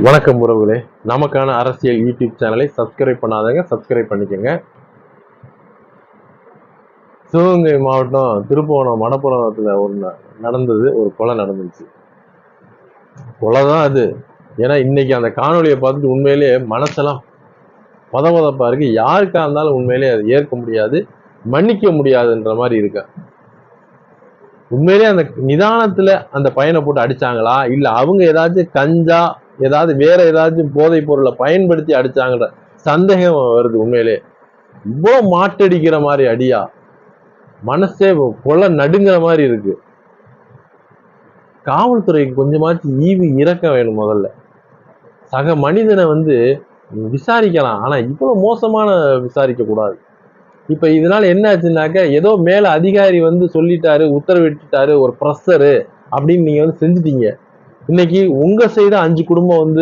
வணக்கம் உறவுகளே, நமக்கான அரசியல் யூடியூப் சேனலை சப்ஸ்கிரைப் பண்ணாதவங்க சப்ஸ்கிரைப் பண்ணிக்கோங்க. சிவகங்கை மாவட்டம் திருப்புவனம் மணப்புறத்தில் நடந்தது, ஒரு கொலை நடந்துச்சு. கொலை தான் அது. ஏன்னா இன்னைக்கு அந்த காணொலியை பார்த்துட்டு உண்மையிலேயே மனசெல்லாம் பதப்பதப்பா இருக்கு. யாருக்கா இருந்தாலும் உண்மையிலேயே அதை ஏற்க முடியாது, மன்னிக்க முடியாதுன்ற மாதிரி இருக்க. உண்மையிலேயே அந்த நிதானத்துல அந்த பையனை போட்டு அடிச்சாங்களா, இல்ல அவங்க ஏதாச்சும் கஞ்சா ஏதாவது வேற ஏதாச்சும் போதைப் பொருளை பயன்படுத்தி அடிச்சாங்கன்ற சந்தேகம் வருது. உண்மையிலே இவ்வளவு மாட்டடிக்கிற மாதிரி அடியா, மனசே கொலை நடுங்கிற மாதிரி இருக்கு. காவல்துறைக்கு கொஞ்சமாச்சும் ஈவு இறக்க வேணும். முதல்ல சக மனிதனை விசாரிக்கலாம், ஆனா இவ்வளவு மோசமான விசாரிக்க கூடாது. இப்ப இதனால என்ன ஆச்சுன்னாக்க, ஏதோ மேல அதிகாரி சொல்லிட்டாரு, உத்தரவிட்டாரு, ஒரு ப்ரெஷரு அப்படின்னு நீங்க செஞ்சுட்டீங்க. இன்னைக்கு உங்க சைடு 5 குடும்பம்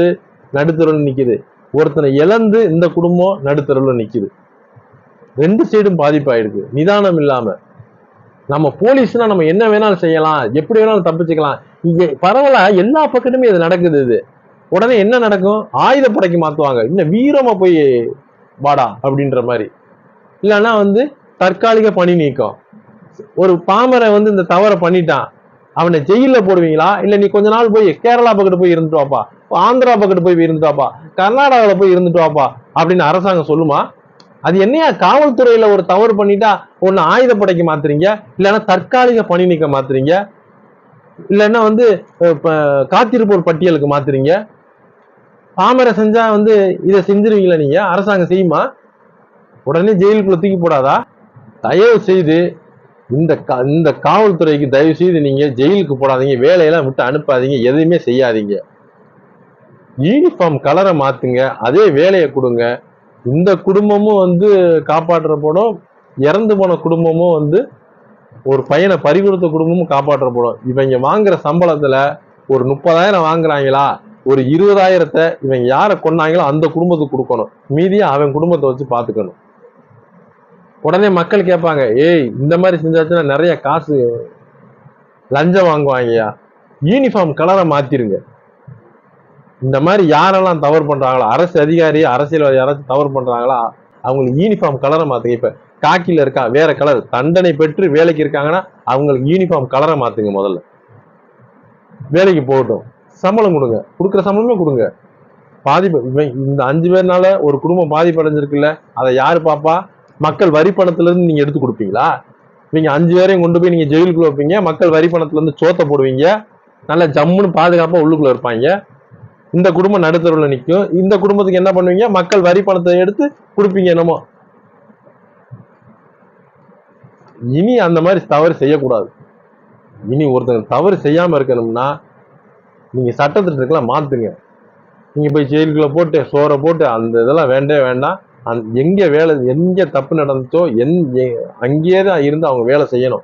நடுத்தருவில் நிக்குது. ஒருத்தனை இழந்து இந்த குடும்பம் நடுத்தருவில் நிக்குது. 2 சைடும் பாதிப்பாயிருக்கு. நிதானம் இல்லாம நம்ம போலீஸ்னா நம்ம என்ன வேணாலும் செய்யலாம், எப்படி வேணாலும் தப்பிச்சுக்கலாம். இங்க பரவலா எல்லா பக்கத்துமே இது நடக்குது. இது உடனே என்ன நடக்கும்? ஆயுதப்படைக்கு மாத்துவாங்க. இன்னும் வீரமா போய் வாடா அப்படின்ற மாதிரி. இல்லைன்னா தற்காலிக பணி நீக்கம். ஒரு பாமரை இந்த தவறை பண்ணிட்டான், அவனை ஜெயில போடுவீங்களா, இல்ல நீ கொஞ்ச நாள் போய் கேரளா பக்கத்து போய் இருந்துட்டு வாப்பா, ஆந்திரா பக்கத்து போய் இருந்துட்டு வாப்பா, கர்நாடகாவில் போய் இருந்துட்டு வாப்பா அப்படின்னு அரசாங்கம் சொல்லுமா? அது என்னையா காவல்துறையில ஒரு தவறு பண்ணிட்டா ஒன்னு ஆயுதப்படைக்கு மாத்துறீங்க, இல்லைன்னா தற்காலிக பணி நீக்க மாத்துறீங்க, இல்லைன்னா காத்திருப்போர் பட்டியலுக்கு மாத்துறீங்க. பாமரை செஞ்சா இதை செஞ்சிருவீங்களா? நீங்க அரசாங்கம் செய்யுமா? உடனே ஜெயிலுக்குள்ள தூக்கி போடாதா? தயவு செய்து இந்த காவல்துறைக்கு தயவு செய்து நீங்க ஜெயிலுக்கு போடாதீங்க, வேலையெல்லாம் விட்டு அனுப்பாதீங்க, எதையுமே செய்யாதீங்க. யூனிஃபார்ம் கலரை மாத்துங்க, அதே வேலையை கொடுங்க. இந்த குடும்பமும் காப்பாற்றப்படும், இறந்து போன குடும்பமும் ஒரு பையனை பறிகொடுத்த குடும்பமும் காப்பாற்றப்படும். இவங்க வாங்குற சம்பளத்துல ஒரு 30,000 வாங்குறாங்களா, ஒரு 20,000 இவங்க யாரை கொண்டாங்களோ அந்த குடும்பத்துக்கு கொடுக்கணும், மீதியா அவன் குடும்பத்தை வச்சு பாத்துக்கணும். உடனே மக்கள் கேட்பாங்க, ஏய் இந்த மாதிரி செஞ்சாச்சுன்னா நிறைய காசு லஞ்சம் வாங்குவாங்கயா. யூனிஃபார்ம் கலரை மாத்திருங்க. இந்த மாதிரி யாரெல்லாம் தவறு பண்றாங்களோ, அரசு அதிகாரி அரசியல்வாதி யாராச்சும் தவறு பண்றாங்களா, அவங்களுக்கு யூனிஃபார்ம் கலரை மாத்துங்க. இப்ப காக்கில இருக்கா, வேற கலர், தண்டனை பெற்று வேலைக்கு இருக்காங்கன்னா அவங்களுக்கு யூனிஃபார்ம் கலரை மாத்துங்க. முதல்ல வேலைக்கு போகட்டும், சம்பளம் கொடுங்க, கொடுக்குற சம்பளமே கொடுங்க. பாதிப்பு இந்த 5 பேர்னால ஒரு குடும்பம் பாதிப்பு அடைஞ்சிருக்குல்ல, அதை யாரு பாப்பா? மக்கள் வரி பணத்துல இருந்து நீங்க எடுத்து கொடுப்பீங்களா? நீங்க 5 பேரையும் கொண்டு போய் நீங்க ஜெயிலுக்குள்ள வைப்பீங்க, மக்கள் வரி பணத்துல இருந்து சோத்த போடுவீங்க, நல்ல ஜம்முன்னு பாதுகாப்பா உள்ளுக்குள்ள இருப்பாங்க. இந்த குடும்பம் நடுத்தருவில் நிற்கும். இந்த குடும்பத்துக்கு என்ன பண்ணுவீங்க? மக்கள் வரி பணத்தை எடுத்து கொடுப்பீங்க. என்னமோ இனி அந்த மாதிரி தவறு செய்யக்கூடாது. இனி ஒருத்தங்க தவறு செய்யாம இருக்கணும்னா நீங்க சட்டத்திட்டங்களை மாத்துங்க. நீங்க போய் ஜெயிலுக்குள்ள போட்டு சோற போட்டு அந்த இதெல்லாம் வேண்டே வேண்டாம். எங்க வேலை, எங்க தப்பு நடந்துச்சோ அங்கேயே தான் இருந்து அவங்க வேலை செய்யணும்.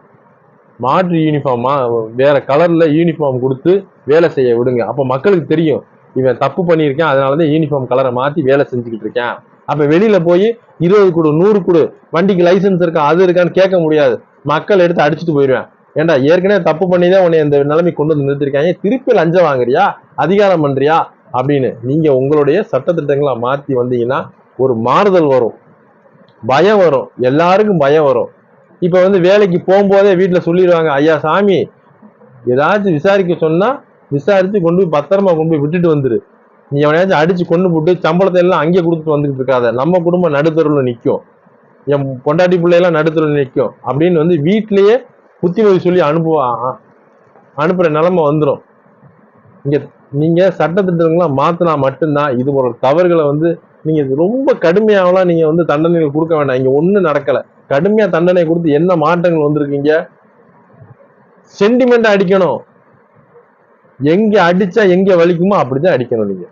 மாற்று யூனிஃபார்மா வேற கலர்ல யூனிஃபார்ம் கொடுத்து வேலை செய்ய விடுங்க. அப்ப மக்களுக்கு தெரியும், இவன் தப்பு பண்ணியிருக்கேன், அதனாலதான் யூனிஃபார்ம் கலரை மாத்தி வேலை செஞ்சுக்கிட்டு இருக்கேன். அப்ப வெளியில போய் 20 கொடு 100 கொடு, வண்டிக்கு லைசன்ஸ் இருக்கா அது இருக்கான்னு கேட்க முடியாது. மக்கள் எடுத்து அடிச்சுட்டு போயிடுவேன். ஏன்டா ஏற்கனவே தப்பு பண்ணிதான் உன்னை இந்த நிலைமை கொண்டு நிறுத்திருக்காங்க, திருப்பி லஞ்சம் வாங்குறியா, அதிகாரம் பண்றியா அப்படின்னு நீங்க உங்களுடைய சட்டத்திட்டங்களை மாத்தி வந்தீங்கன்னா ஒரு மாறுதல் வரும், பயம் வரும், எல்லாருக்கும் பயம் வரும். இப்ப வேலைக்கு போகும்போதே வீட்டுல சொல்லிடுவாங்க, ஐயா சாமி ஏதாச்சும் விசாரிக்க சொன்னா விசாரிச்சு கொண்டு போய் பத்திரமா கொண்டு போய் விட்டுட்டு வந்துரு. நீ எவனையாச்சும் அடிச்சு கொண்டு போட்டு சம்பளத்தை எல்லாம் அங்கே கொடுத்துட்டு வந்துட்டு இருக்காத, நம்ம குடும்பம் நடுத்தருவில் நிற்கும், என் பொண்டாட்டி பிள்ளையெல்லாம் நடுத்தருவில் நிற்கும் அப்படின்னு வீட்லயே புத்திமதி சொல்லி அனுப்புற நிலைமை வந்துடும். நீங்க சட்டத்திட்டங்களை மாத்தினா மட்டும்தான் இது போன்ற தவறுகளை நீங்க ரொம்ப கடுமையாவெல்லாம் நீங்க தண்டனைகள் கொடுக்க வேண்டாம். இங்க ஒண்ணு நடக்கல, கடுமையா தண்டனை கொடுத்து என்ன மாற்றங்கள் வந்திருக்கீங்க? சென்டிமெண்ட் அடிக்கணும், எங்க அடிச்சா எங்க வலிக்குமோ அப்படிதான் அடிக்கணும். நீங்க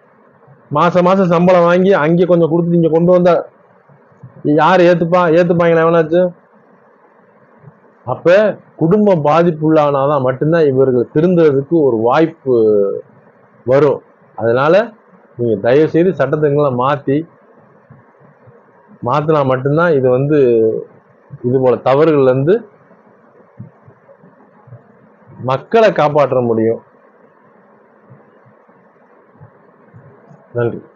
மாசம் மாசம் சம்பளம் வாங்கி அங்கே கொஞ்சம் கொடுத்து நீங்க கொண்டு வந்தா யாரு ஏத்துப்பாங்களா எவனாச்சும்? அப்ப குடும்பம் பாதிப்புள்ளானாதான் மட்டும்தான் இவர்கள் திருந்துறதுக்கு ஒரு வாய்ப்பு வரும். அதனால நீங்க தயவு செய்து சட்டத்திட்டங்களை மாத்தினா மட்டும்தான் இது இது போல தவறுகள் மக்களை காப்பாற்ற முடியும். நன்றி.